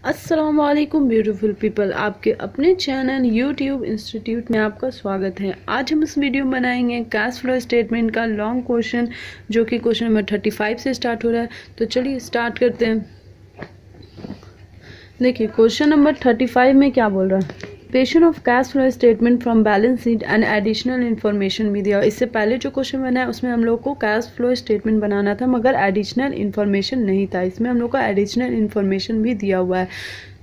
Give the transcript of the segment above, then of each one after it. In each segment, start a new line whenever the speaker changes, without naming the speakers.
अस्सलाम वालेकुम beautiful people, आपके अपने चैनल यूट्यूब इंस्टीट्यूट में आपका स्वागत है। आज हम इस वीडियो में बनाएंगे कैश फ्लो स्टेटमेंट का लॉन्ग क्वेश्चन, जो कि क्वेश्चन नंबर 35 से स्टार्ट हो रहा है। तो चलिए स्टार्ट करते हैं। देखिए क्वेश्चन नंबर 35 में क्या बोल रहा है, पेशन of cash flow statement from balance sheet and additional information भी दिया। इससे पहले जो क्वेश्चन बना है उसमें हम लोग को कैश फ्लो स्टेटमेंट बनाना था, मगर एडिशनल इन्फॉर्मेशन नहीं था। इसमें हम लोग को एडिशनल इन्फॉर्मेशन भी दिया हुआ है।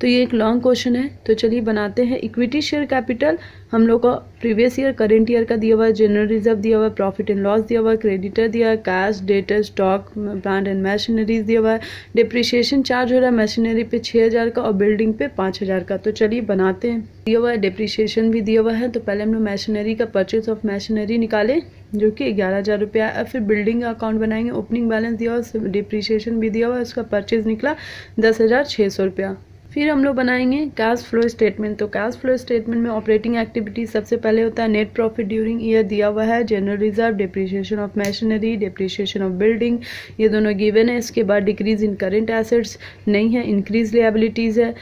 तो ये एक लॉन्ग क्वेश्चन है, तो चलिए बनाते हैं। इक्विटी शेयर कैपिटल हम लोग का प्रीवियस ईयर करंट ईयर का दिया हुआ है, जनरल रिजर्व दिया हुआ है, प्रॉफिट एंड लॉस दिया हुआ है, क्रेडिटर दिया है, cash, debtor, stock, plant and machineries दिया हुआ है, डिप्रिशिएशन चार्ज हो रहा है मशीनरी पे 6000 का और बिल्डिंग पे 5000 का। तो चलिए बनाते हैं। दिया हुआ है डिप्रिशिएशन भी दिया हुआ है। तो पहले हम लोग मशीनरी का परचेज ऑफ मशीनरी निकाले जो कि 11000 रुपया है। फिर बिल्डिंग का अकाउंट बनाएंगे, ओपनिंग बैलेंस दिया हुआ, डिप्रिशिएशन भी दिया हुआ है, उसका परचेज निकला 10,600 रुपया। फिर हम लोग बनाएंगे कैश फ्लो स्टेटमेंट। तो कैश फ्लो स्टेटमेंट में ऑपरेटिंग एक्टिविटीज सबसे पहले होता है नेट प्रॉफिट ड्यूरिंग ईयर दिया हुआ है, general reserve, depreciation of machinery, depreciation of building, ये दोनों गिवन है। इसके बाद डिक्रीज इन करेंट एसेट्स नहीं है, इंक्रीज लिएबिलिटीज है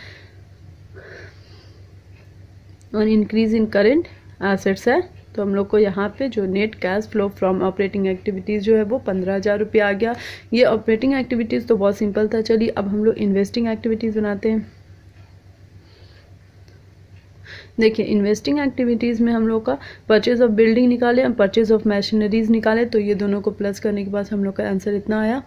और इंक्रीज इन करेंट एसेट्स है। तो हम लोग को यहाँ पे जो net cash flow from operating activities जो है वो 15,000 रुपया आ गया। ये ऑपरेटिंग एक्टिविटीज़ तो बहुत सिंपल था। चलिए अब हम लोग इन्वेस्टिंग एक्टिविटीज़ बनाते हैं। देखिए इन्वेस्टिंग एक्टिविटीज़ में हम लोग का परचेज ऑफ बिल्डिंग निकाले और परचेज ऑफ मशीनरीज निकाले। तो ये दोनों को प्लस करने के बाद हम लोग का आंसर इतना आया।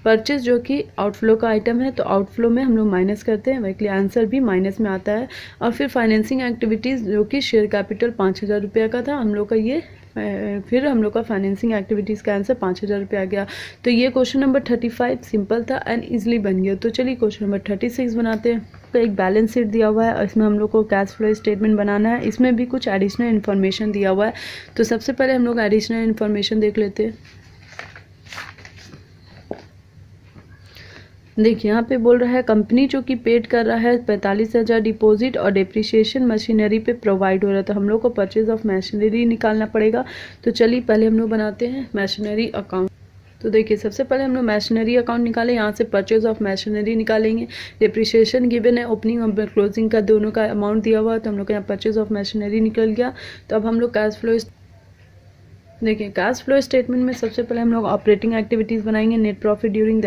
परचेज जो कि आउटफ्लो का आइटम है, तो आउटफ्लो में हम लोग माइनस करते हैं, वही आंसर भी माइनस में आता है। और फिर फाइनेंसिंग एक्टिविटीज़ जो कि शेयर कैपिटल 5000 रुपया का था हम लोग का, ये फिर हम लोग का फाइनेंसिंग एक्टिविटीज़ का आंसर 5000 रुपया आ गया। तो ये क्वेश्चन नंबर 35 सिंपल था एंड ईजिली बन गया। तो चलिए क्वेश्चन नंबर 36 बनाते हैं। तो एक बैलेंस शीट दिया हुआ है और इसमें हम लोग को कैश फ्लो स्टेटमेंट बनाना है। इसमें भी कुछ एडिशनल इन्फॉर्मेशन दिया हुआ है। तो सबसे पहले हम लोग एडिशनल इन्फॉर्मेशन देख लेते हैं। देखिए यहाँ पे बोल रहा है कंपनी जो कि पेड कर रहा है 45,000 डिपॉजिट और डिप्रिशिएशन मशीनरी पे प्रोवाइड हो रहा है। तो हम लोग को परचेज ऑफ मशीनरी निकालना पड़ेगा। तो चलिए पहले हम लोग बनाते हैं मशीनरी अकाउंट। तो देखिए सबसे पहले हम लोग मशीनरी अकाउंट निकालें, यहाँ से परचेज ऑफ मशीनरी निकालेंगे। डिप्रिशिएशन गिवन है, ओपनिंग और क्लोजिंग का दोनों का अमाउंट दिया हुआ है। तो हम लोग का यहाँ परचेज ऑफ मशीनरी निकल गया। तो अब हम लोग कैश फ्लो, देखिए कैश फ्लो स्टेटमेंट में सबसे पहले हम लोग ऑपरेटिंग एक्टिविटीज़ बनाएंगे। Net profit during the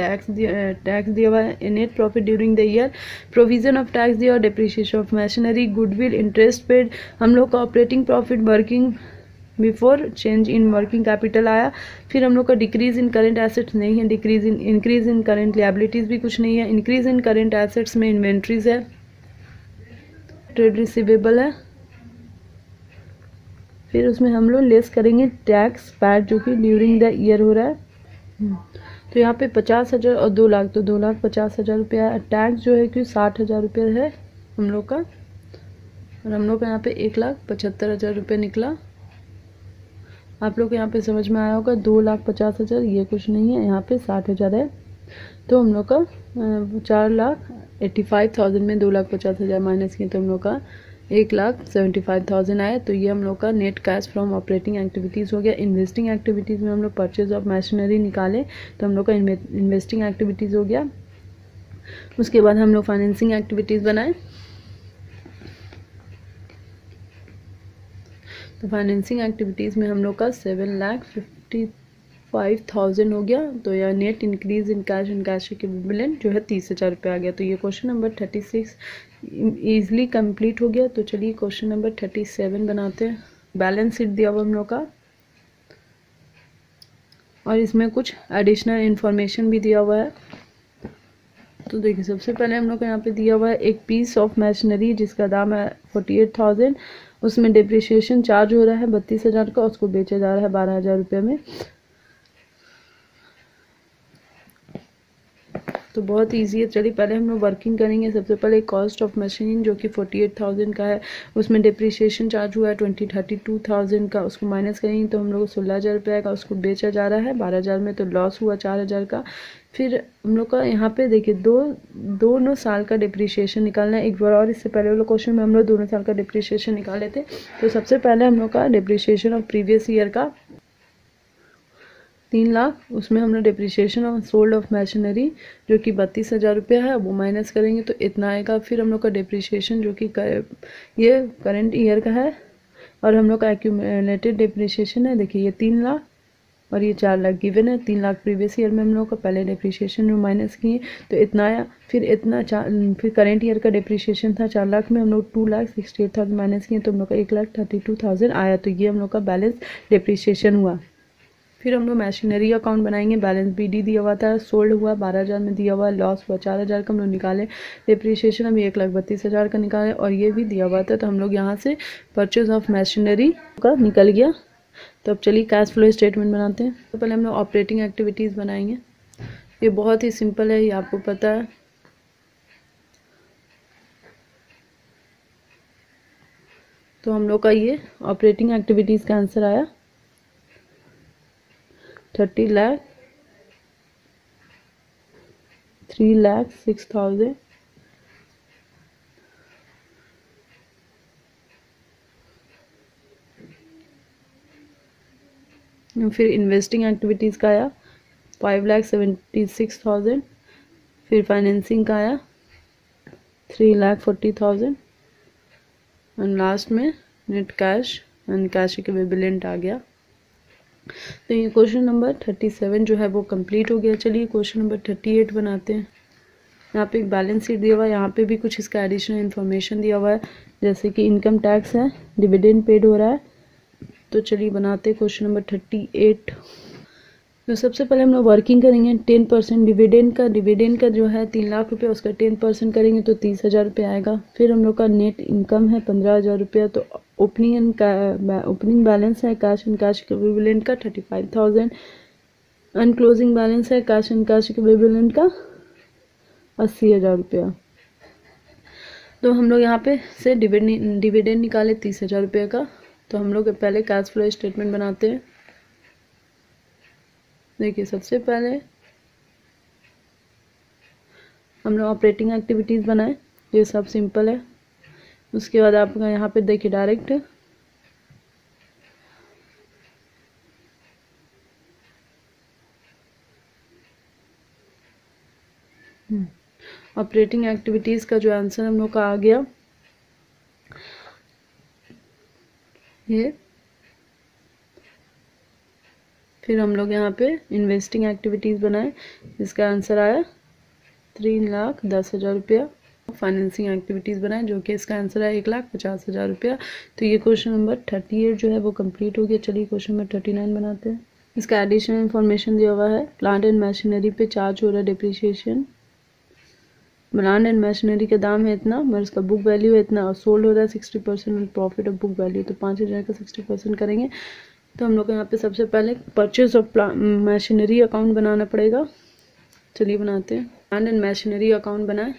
tax दिया हुआ है, net profit during the year, provision of tax दिया और depreciation of machinery, goodwill, interest paid. हम लोग का operating profit working before change in working capital आया। फिर हम लोग का डिक्रीज इन करेंट एसेट्स नहीं है, इंक्रीज इन करेंट लिएबिलिटीज़ भी कुछ नहीं है। इंक्रीज इन करेंट एसेट्स में इन्वेंट्रीज है, ट्रेड रिसीवेबल है। फिर उसमें हम लोग लेस करेंगे टैक्स पैड जो कि ड्यूरिंग द ईयर हो रहा है। तो यहाँ पे 50,000 और 2 लाख, तो 2,50,000 रुपया। टैक्स जो है कि 60,000 रुपया है हम लोग का, और हम लोग का यहाँ पे 1,75,000 रुपये निकला। आप लोग को यहाँ पे समझ में आया होगा। 2,50,000 ये कुछ नहीं है, यहाँ पे 60,000 है। तो हम लोग का 4,85,000 में 2,50,000 माइनस किए तो हम लोग का 1,75,000 आए। तो ये हम लोग का net cash from operating activities हो गया। इन्वेस्टिंग एक्टिविटीज़ में हम लोग परचेज ऑफ मशीनरी निकाले, तो हम लोग का इन्वेस्टिंग एक्टिविटीज़ हो गया। उसके बाद हम लोग फाइनेंसिंग एक्टिविटीज़ बनाए। तो फाइनेंसिंग एक्टिविटीज़ में हम लोग का 7,55,000 हो गया। तो यह net increase in cash and cash equivalent जो है 30,000 रुपये आ गया। तो ये क्वेश्चन नंबर 36 ईजिली कंप्लीट हो गया। तो चलिए क्वेश्चन नंबर 37 बनाते हैं। बैलेंस शीट दिया हुआ हम लोग का और इसमें कुछ एडिशनल इन्फॉर्मेशन भी दिया हुआ है। तो देखिए सबसे पहले हम लोग को यहाँ पे दिया हुआ है एक पीस ऑफ मशीनरी जिसका दाम है 48,000। उसमें डिप्रिशिएशन चार्ज हो रहा है 32,000 का, उसको बेचा जा रहा है 12,000 रुपये में। तो बहुत इजी है। चलिए पहले हम लोग वर्किंग करेंगे। सबसे पहले कॉस्ट ऑफ मशीन जो कि 48,000 का है, उसमें डिप्रिशिएशन चार्ज हुआ है 32,000 का, उसको माइनस करेंगे तो हम लोग को 16,000 रुपये आएगा। उसको बेचा जा रहा है 12,000 में, तो लॉस हुआ 4,000 का। फिर हम लोग का यहाँ पे देखिए दोनों साल का डिप्रिशिएशन निकालना है एक बार। और इससे पहले वाले क्वेश्चन में हम लोग दोनों साल का डिप्रिशिएशन निकाले थे। तो सबसे पहले हम लोग का डिप्रिशिएशन ऑफ प्रीवियस ईयर का 3 लाख, उसमें हमने depreciation on sold off machinery जो कि 32,000 रुपया है वो माइनस करेंगे तो इतना आएगा। फिर हम लोग का डिप्रिसिएशन जो कि ये करंट ईयर का है और हम लोग का एक्यूमुलेटेड डिप्रिसिएशन है, देखिए ये 3 लाख और ये 4 लाख गिवन है। 3 लाख प्रीवियस ईयर में हम लोग का पहले डिप्रिसिएशन जो माइनस किए तो इतना आया। फिर करेंट ईयर का डिप्रिसिएशन था 4 लाख में हम लोग 2,68,000 माइनस किए तो हम लोग का 1,32,000 आया। तो ये हम लोग का बैलेंस डिप्रिसिएशन हुआ। फिर हम लोग मशीनरी अकाउंट बनाएंगे। बैलेंस BD दिया हुआ था, सोल्ड हुआ 12,000 में दिया हुआ, लॉस हुआ 4,000 का हम लोग निकाले। डिप्रिसिएशन अभी 1,32,000 का निकाले और ये भी दिया हुआ था तो हम लोग यहाँ से परचेज ऑफ मशीनरी का निकल गया। तो अब चलिए कैश फ्लो स्टेटमेंट बनाते हैं। तो पहले हम लोग ऑपरेटिंग एक्टिविटीज़ बनाएंगे। ये बहुत ही सिंपल है, ये आपको पता है। तो हम लोग का ये ऑपरेटिंग एक्टिविटीज़ का आंसर आया 30 लाख 3,06,000 फिर इन्वेस्टिंग एक्टिविटीज़ का आया 5,76,000। फिर फाइनेंसिंग का आया 3,40,000 एंड लास्ट में net cash and cash equivalent आ गया। तो ये क्वेश्चन नंबर 37 जो है वो कंप्लीट हो गया। चलिए क्वेश्चन नंबर 38 बनाते हैं। यहाँ पे एक बैलेंस शीट दिया हुआ है, यहाँ पे भी कुछ इसका एडिशनल इन्फॉर्मेशन दिया हुआ है जैसे कि इनकम टैक्स है, डिविडेंड पेड हो रहा है। तो चलिए बनाते हैं क्वेश्चन नंबर 38। तो सबसे पहले हम लोग वर्किंग करेंगे 10% डिविडेंड का जो है 3 लाख रुपये, उसका 10% करेंगे तो 30,000 रुपये आएगा। फिर हम लोग का नेट इनकम है 15,000 रुपया। तो ओपनिंग बैलेंस है कैश एंड कैश इक्विवेलेंट का 35,000 एंड क्लोजिंग बैलेंस है कैश एंड कैश इक्विवेलेंट का 80,000 रुपया। तो हम लोग यहाँ पे से डिविडेंड निकाले 30,000 रुपये का। तो हम लोग पहले कैश फ्लो स्टेटमेंट बनाते हैं। देखिए सबसे पहले हम लोग ऑपरेटिंग एक्टिविटीज़ बनाए, ये सब सिंपल है। उसके बाद आपका यहाँ पे देखिए डायरेक्ट ऑपरेटिंग एक्टिविटीज़ का जो आंसर हम लोग का आ गया ये। फिर हम लोग यहाँ पे इन्वेस्टिंग एक्टिविटीज़ बनाए जिसका आंसर आया 3,10,000 रुपया। फाइनेंसिंग एक्टिविटीज़ बनाए जो कि इसका आंसर है 1,50,000 रुपया। तो ये क्वेश्चन नंबर 38 जो है वो कंप्लीट हो गया। चलिए क्वेश्चन नंबर 39 बनाते हैं। इसका एडिशनल इन्फॉर्मेशन दिया हुआ है। प्लांट एंड मशीनरी पे चार्ज हो रहा है डिप्रिसिएशन। प्लांट एंड मशीनरी का दाम है इतना मगर उसका बुक वैल्यू है इतना और सोल्ड हो रहा है 60% प्रॉफिट ऑफ बुक वैल्यू। तो 5,000 का 60% करेंगे तो हम लोग को यहाँ पे सबसे पहले परचेज ऑफ मशीनरी अकाउंट बनाना पड़ेगा। चलिए बनाते हैं। प्लांट एंड मशीनरी अकाउंट बनाए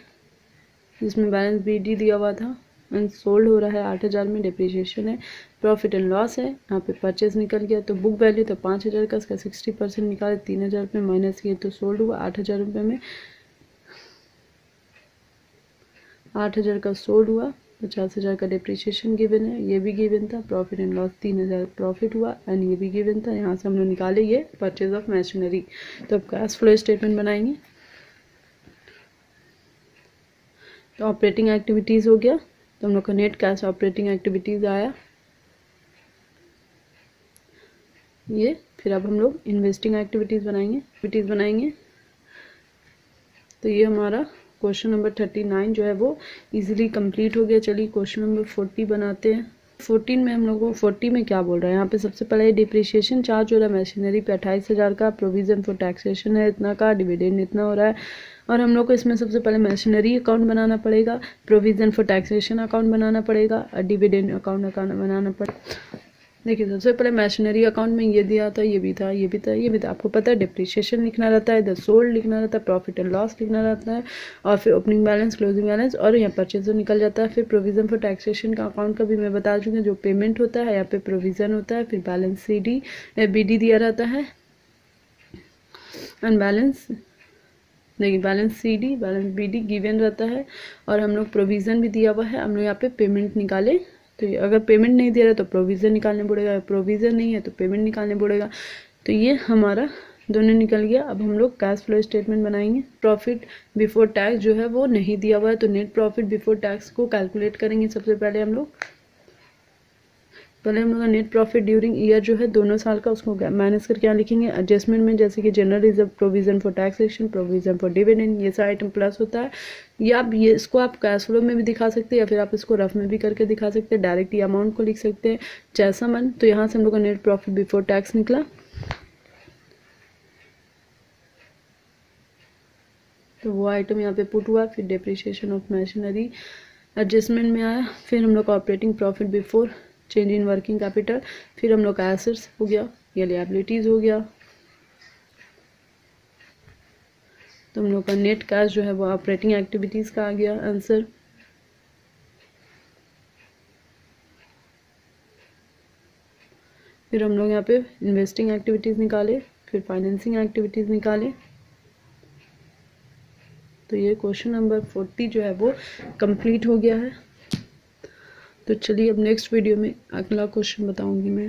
जिसमें बैलेंस BD दिया हुआ था एंड सोल्ड हो रहा है 8,000 में, डिप्रिसिएशन है, प्रॉफिट एंड लॉस है। यहाँ पे परचेज निकल गया तो बुक वैल्यू तो 5,000 का, इसका 60% निकाले 3,000 रुपये माइनस किए तो सोल्ड हुआ 8,000 रुपये में। 8,000 का सोल्ड हुआ, 50,000 का डिप्रिसिएशन गिवन है, ये भी गिवन था। प्रॉफिट एंड लॉस 3,000 प्रॉफिट हुआ एंड ये भी गिवन था। यहाँ से हम लोग निकाले ये परचेज ऑफ मशीनरी। तो अब कैश फ्लो स्टेटमेंट बनाएंगे। तो ऑपरेटिंग एक्टिविटीज़ हो गया तो हम लोग का नेट कैश ऑपरेटिंग एक्टिविटीज़ आया ये। फिर अब हम लोग इन्वेस्टिंग एक्टिविटीज़ बनाएंगे। तो ये हमारा क्वेश्चन नंबर 39 जो है वो इजीली कंप्लीट हो गया। चलिए क्वेश्चन नंबर 40 बनाते हैं। 14 में हम लोग को 40 में क्या बोल रहा है, यहाँ पे सबसे पहले डिप्रिसिएशन चार्ज हो रहा है मशीनरी पे 28,000 का, प्रोविज़न फॉर टैक्सेशन है इतना का, डिविडेंड इतना हो रहा है और हम लोग को इसमें सबसे पहले मशीनरी अकाउंट बनाना पड़ेगा, प्रोविज़न फॉर टैक्सेशन अकाउंट बनाना पड़ेगा और डिविडेंड अकाउंट बनाना पड़ेगा। देखिए सबसे पहले मशीनरी अकाउंट में ये दिया था, ये भी था, ये भी था, ये भी था। आपको पता है डिप्रिसिएशन लिखना रहता है, इधर सोल्ड लिखना रहता है, प्रॉफिट एंड लॉस लिखना रहता है और फिर ओपनिंग बैलेंस, क्लोजिंग बैलेंस और यहाँ परचेज निकल जाता है। फिर प्रोविज़न फॉर टैक्सेशन का अकाउंट का भी मैं बता चुकी हूँ, जो पेमेंट होता है यहाँ पे प्रोविज़न होता है। फिर बैलेंस BD दिया रहता है एंड बैलेंस देखिए बैलेंस BD गिवन रहता है और हम लोग प्रोविज़न भी दिया हुआ है। हम लोग यहाँ पे पेमेंट निकाले तो अगर पेमेंट नहीं दे रहा तो प्रोविज़न निकालने पड़ेगा, प्रोविज़न नहीं है तो पेमेंट निकालने पड़ेगा। तो ये हमारा दोनों निकल गया। अब हम लोग कैश फ्लो स्टेटमेंट बनाएंगे। प्रॉफिट बिफोर टैक्स जो है वो नहीं दिया हुआ है, तो नेट प्रॉफिट बिफोर टैक्स को कैलकुलेट करेंगे। सबसे पहले हम लोग का नेट प्रॉफिट ड्यूरिंग ईयर जो है दोनों साल का, उसको माइनस करके क्या लिखेंगे एडजस्टमेंट में, जैसे कि general reserve, provision for taxation, provision for dividend, ये सारा आइटम प्लस होता है। या आप ये इसको आप कैश फ्लो में भी दिखा सकते हैं, या फिर आप इसको रफ में भी करके दिखा सकते हैं, डायरेक्ट ये अमाउंट को लिख सकते हैं, जैसा मन। तो यहाँ से हम लोग का नेट प्रॉफिट बिफोर टैक्स निकला। तो वो आइटम यहाँ पे पुट हुआ। फिर डिप्रिसिएशन ऑफ मशीनरी एडजस्टमेंट में आया। फिर हम लोग का operating profit before change in working capital. फिर हम लोग का एसेट्स हो गया, या लिएबिलिटीज हो गया। तो हम लोग का नेट कैश जो है वो ऑपरेटिंग एक्टिविटीज का आ गया आंसर। फिर हम लोग यहाँ पे इन्वेस्टिंग एक्टिविटीज निकाले, फिर फाइनेंसिंग एक्टिविटीज निकाले। तो ये क्वेश्चन नंबर 40 जो है वो कंप्लीट हो गया है। तो चलिए अब नेक्स्ट वीडियो में अगला क्वेश्चन बताऊंगी मैं।